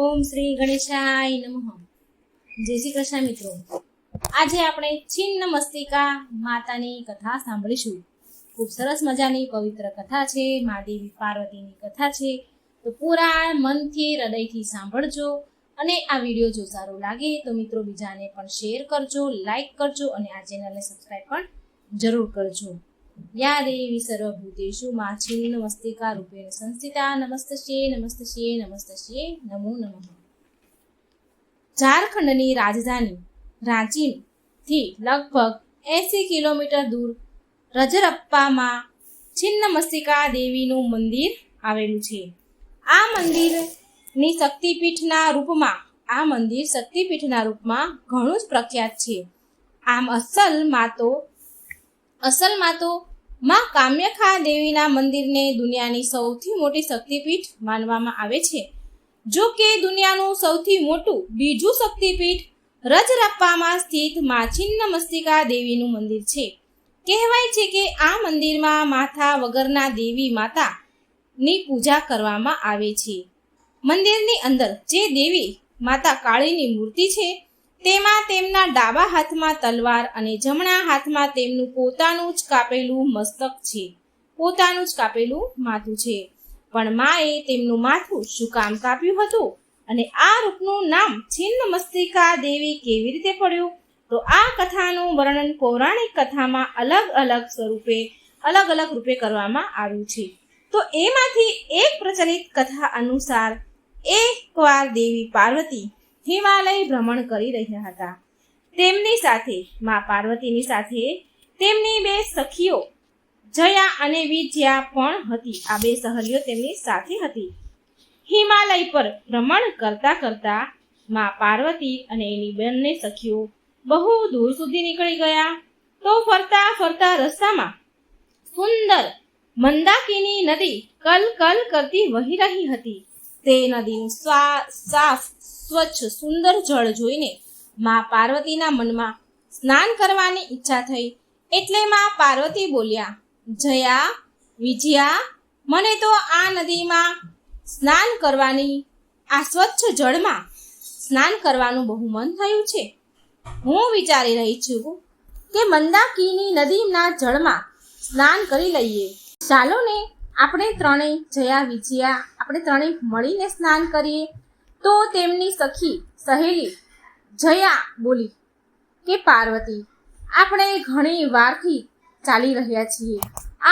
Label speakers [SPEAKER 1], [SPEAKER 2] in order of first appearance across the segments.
[SPEAKER 1] ઓમ શ્રી ગણેશાય નમઃ. જય શ્રી કૃષ્ણ મિત્રો. આજે આપણે છિન્ન મસ્તિકા માતાની કથા સાંભળીશું. ખૂબ સરસ મજાની પવિત્ર કથા છે. મા દેવી પાર્વતીની કથા છે. તો પૂરા મનથી હૃદયથી સાંભળજો. અને આ વિડીયો જો સારો લાગે તો મિત્રો બીજાને પણ શેર કરજો, લાઈક કરજો અને આ ચેનલને સબસ્ક્રાઈબ પણ જરૂર કરજો. યા દેવી સર્વભૂતેષુ મા છિન્ન મસ્તિકા રૂપેણ સંસ્થિતા નમસ્તસ્યે નમસ્તસ્યે નમસ્તસ્યે નમો નમઃ. ઝારખંડની રાજધાની રાંચીથી લગભગ 80 કિલોમીટર દૂર રજરપ્પામાં છિન્ન મસ્તિકા દેવીનું મંદિર આવેલું છે. આ મંદિરની શક્તિપીઠના રૂપમાં ઘણું જ પ્રખ્યાત છે. આમ અસલમાં તો માં કામાખ્યા દેવીના મંદિરને દુનિયાની સૌથી મોટી શક્તિપીઠ માનવામાં આવે છે. જો કે દુનિયાનું સૌથી મોટું બીજું શક્તિપીઠ રજરપ્પામાં સ્થિત મા છિન્ન મસ્તિકા દેવીનું મંદિર છે. કહેવાય છે કે આ મંદિરમાં માથા વગરના દેવી માતાની પૂજા કરવામાં આવે છે. મંદિરની અંદર જે દેવી માતા કાળીની મૂર્તિ છે તેમાં તેમના ડાબા હાથમાં તલવાર અને જમણા હાથમાં તેમનું પોતાનું જ કાપેલું મસ્તક છે, પોતાનું જ કાપેલું માથું છે. પણ માએ તેમનું માથું શું કામ કાપ્યું હતું અને આ રૂપનું નામ છિન્ન મસ્તિકા દેવી કેવી રીતે પડ્યું? તો આ કથાનું વર્ણન પૌરાણિક કથામાં અલગ અલગ રૂપે કરવામાં આવ્યું છે. તો એમાંથી એક પ્રચલિત કથા અનુસાર એકવાર દેવી પાર્વતી હિમાલય ભ્રમણ કરી રહ્યા હતા. તેમની સાથે મા પાર્વતીની સાથે તેમની બે સખીઓ જયા અને વિજયા પણ હતી. આ બે સહેલીઓ તેમની સાથે હતી. હિમાલય પર ભ્રમણ કરતા કરતા મા પાર્વતી અને એની બંને સખીઓ બહુ દૂર સુધી નીકળી ગયા. તો ફરતા ફરતા રસ્તામાં સુંદર મંદાકિની નદી કલ કલ કરતી વહી રહી હતી. તે નદીનું સાફ સ્વચ્છ સુંદર જળ જોઈને મા પાર્વતીના મનમાં સ્નાન કરવાની ઈચ્છા થઈ. એટલે મા પાર્વતી બોલ્યા, જયા, વિજયા, મને તો આ નદીમાં સ્નાન કરવાની, આ સ્વચ્છ જળમાં સ્નાન કરવાનું બહુ મન થયું છે. હું વિચારી રહી છું કે મંદાકિની નદીના જળમાં સ્નાન કરી લઈએ. ચાલો ને આપણે ત્રણેય, જયા, વિજયા, આપણે ત્રણેય મળીને સ્નાન કરીએ. તો તેમની સહેલી જયા બોલી કે પાર્વતી, આપણે ઘણી વારથી ચાલી રહ્યા છીએ,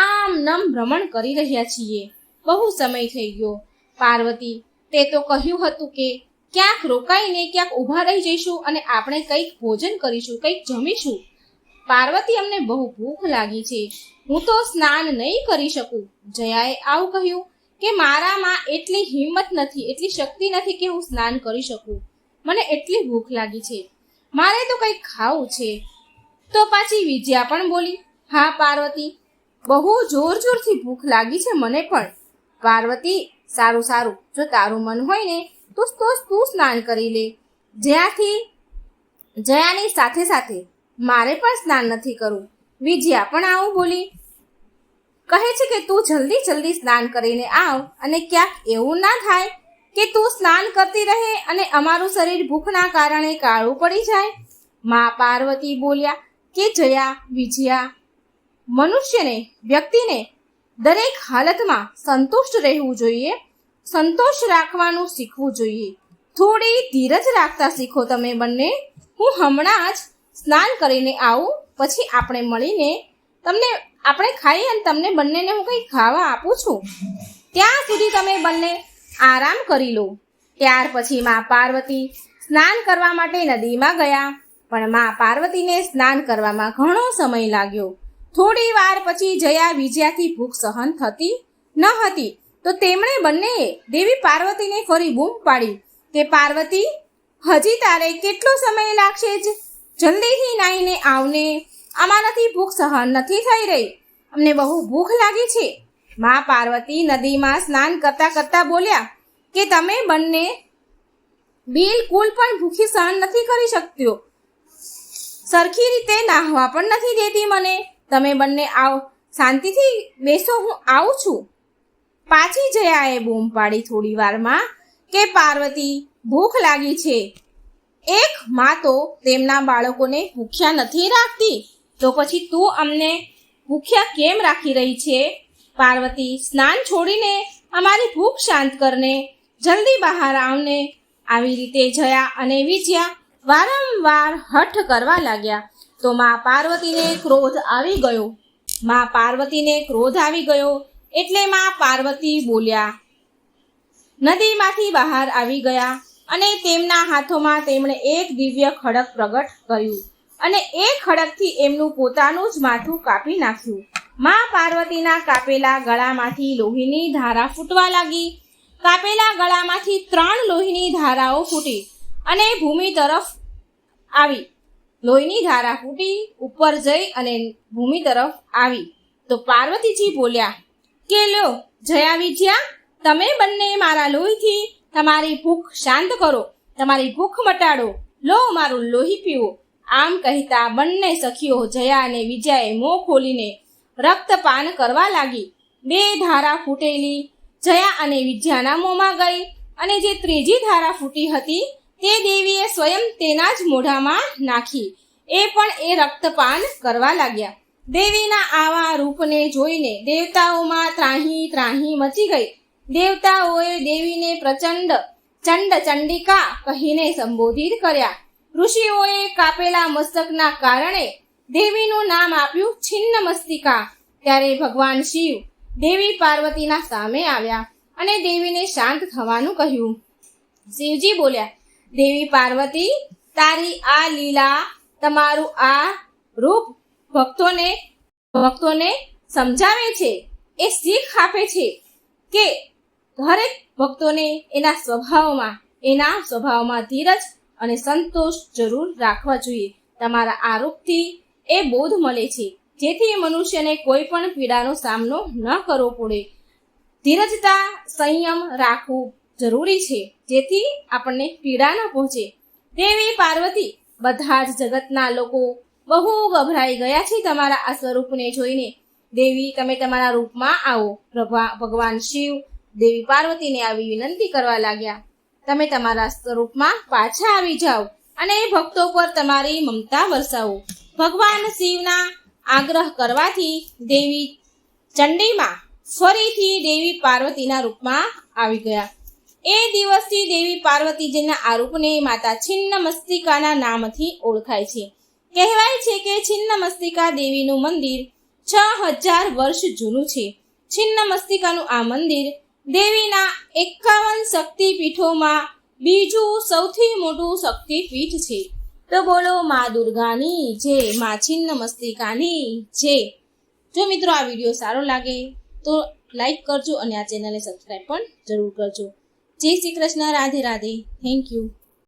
[SPEAKER 1] આમ નમ ભ્રમણ કરી રહ્યા છીએ, બહુ સમય થઈ ગયો. પાર્વતી, તે તો કહ્યું હતું કે ક્યાંક રોકાઈને ક્યાંક ઊભા રહી જઈશું અને આપણે કંઈક ભોજન કરીશું, કંઈક જમીશું. પાર્વતી, અમને બહુ ભૂખ લાગી છે, હું તો સ્નાન નહીં કરી શકું. જયાએ આવું કહ્યું કે મારામાં એટલી હિંમત નથી, એટલી શક્તિ નથી કે હું સ્નાન કરી શકું. મને એટલી ભૂખ લાગી છે, મારે તો કંઈક ખાવું છે. તો પાછી વિજયા પણ બોલી, હા પાર્વતી, બહુ જોરથી ભૂખ લાગી છે મને પણ. પાર્વતી, સારું, જો તારું મન હોય ને તો તું સ્નાન કરી લે. જયાની સાથે મારે પણ સ્નાન નથી કરવું. વિજયા પણ આવું બોલી, કહે છે કે તું જલ્દી સ્નાન કરીને આવ અને ક્યાંક એવું ના થાય કે તું સ્નાન કરતી રહે અને અમારું શરીર ભૂખના કારણે કાળું પડી જાય. મા પાર્વતી બોલ્યા કે જયા, વિજયા, વ્યક્તિને દરેક હાલતમાં સંતુષ્ટ રહેવું જોઈએ, સંતોષ રાખવાનું શીખવું જોઈએ. થોડી ધીરજ રાખતા શીખો તમે બંને. હું હમણાં જ સ્નાન કરીને આવું, પછી આપણે મળીને આપણે ખાઈએ અને તમને બંનેને હું કંઈ ખાવા આપું છું. ત્યાં સુધી તમે બંને આરામ કરી લો. ત્યાર પછી મા પાર્વતી સ્નાન કરવા માટે નદીમાં ગયા. પણ મા પાર્વતીને સ્નાન કરવામાં ઘણો સમય લાગ્યો. થોડી વાર પછી જયા વિજયાથી ભૂખ સહન થતી ન હતી. તો તેમણે બંનેએ દેવી પાર્વતીને ફરી બૂમ પાડી કે પાર્વતી, હજી તારે કેટલો સમય લાગશે? જલ્દીથી નાહીને આવને, અમારાથી ભૂખ સહન નથી થઈ રહી, અમને બહુ ભૂખ લાગી છે. મા પાર્વતી નદીમાં સ્નાન કરતા કરતા બોલ્યા કે તમે બંને બિલકુલ પણ ભૂખી સહન નથી કરી શકતો, સરખી રીતે નાહવા પણ નથી દેતી મને. તમે બંને આવો, શાંતિથી બેસો, હું આવું છું. પાછી જયાએ બૂમ પાડી થોડી વારમાં કે પાર્વતી, ભૂખ લાગી છે. એક માં તો તેમના બાળકોને ભૂખ્યા નથી રાખતી, તો પછી તું અમને ભૂખ્યા કેમ રાખી રહી છે? પાર્વતી, સ્નાન છોડીને અમારી ભૂખ શાંત કરને, જલ્દી બહાર આવને. આવી રીતે જયા અને વિજયા વારંવાર હઠ કરવા લાગ્યા. તો માં પાર્વતીને ક્રોધ આવી ગયો. માં પાર્વતીને ક્રોધ આવી ગયો એટલે માં પાર્વતી બોલ્યા, નદીમાંથી બહાર આવી ગયા અને તેમના હાથોમાં તેમણે એક દિવ્ય ખડક પ્રગટ કર્યું અને એ ખડકથી એમનું પોતાનું જ માથું કાપી નાખ્યું. માં પાર્વતીના કાપેલા ગળામાંથી લોહીની ધારા ફૂટવા લાગી. કાપેલા ગળામાંથી 3 લોહીની ધારાઓ ફૂટી અને ભૂમિ તરફ આવી. લોહીની ધારા ફૂટી ઉપર જઈ અને ભૂમિ તરફ આવી. તો પાર્વતીજી બોલ્યા કે લ્યો જયા વિજયા, તમે બંને મારા લોહીથી તમારી ભૂખ શાંત કરો, તમારી ભૂખ મટાડો, લો મારું લોહી પીવો. આમ કહેતા બંને સખીઓ જયા અને વિજયાએ મોં ખોલીને રક્તપાન કરવા લાગી. 2 ધારા ફૂટેલી જયા અને વિજયાના મોંમાં ગઈ અને જે ત્રીજી ધારા ફૂટી હતી તે દેવીએ સ્વયં તેના જ મોઢામાં નાખી. એ પણ એ રક્તપાન કરવા લાગ્યા. દેવીના આવા રૂપને જોઈને દેવતાઓમાં ત્રાહી ત્રાહી મચી ગઈ. દેવતાઓએ દેવીને પ્રચંડ ચંડ ચંડિકા કહીને સંબોધિત કર્યા. ઋષિઓએ કાપેલા મસ્તકના કારણે દેવીનું નામ આપ્યું છિન્નમસ્તિકા. ત્યારે ભગવાન શિવ દેવી પાર્વતીના સામે આવ્યા અને દેવીને શાંત થવાનું કહ્યું. શિવજી બોલ્યા, દેવી પાર્વતી, તારી આ લીલા, તમારું આ રૂપ ભક્તોને સમજાવે છે. એ શીખ આપે છે કે દરેક ભક્તોને એના સ્વભાવમાં ધીરજ અને સંતોષ જરૂર રાખવા જોઈએ. તમારા આ રૂપથી એ બોધ મળે છે જેથી મનુષ્યને કોઈ પણ પીડાનો સામનો ન કરવો પડે. ધીરજતા, સંયમ રાખવું જરૂરી છે જેથી આપણને પીડા ન પહોંચે. દેવી પાર્વતી, બધા જ જગતના લોકો બહુ ગભરાઈ ગયા છે તમારા આ સ્વરૂપને જોઈને. દેવી, તમે તમારા રૂપમાં આવો. ભગવાન શિવ દેવી પાર્વતીને આવી વિનંતી કરવા લાગ્યા, તમે તમારા સ્વરૂપમાં પાછા આવી જાઓ અને ભક્તો પર તમારી મમતા વરસાવો. ભગવાન શિવના આગ્રહ કરવાથી દેવી ચંડીમાં ફરીથી દેવી પાર્વતીના રૂપમાં આવી ગયા. એ દિવસથી દેવી પાર્વતીજીના આ રૂપને માતા છિન્નમસ્તિકાના નામથી ઓળખાય છે. કહેવાય છે કે છિન્નમસ્તિકા દેવીનું મંદિર 6000 વર્ષ જૂનું છે. છિન્નમસ્તિકાનું આ મંદિર દેવીના 51 શક્તિપીઠોમાં બીજું સૌથી મોટું શક્તિપીઠ છે. તો બોલો મા દુર્ગાની જય, મા છિન્નમસ્તિકાની જય. જો મિત્રો આ વિડીયો સારો લાગે તો લાઈક કરજો અને આ ચેનલને સબસ્ક્રાઈબ પણ જરૂર કરજો. જય શ્રી કૃષ્ણ. રાધે રાધે. Thank you.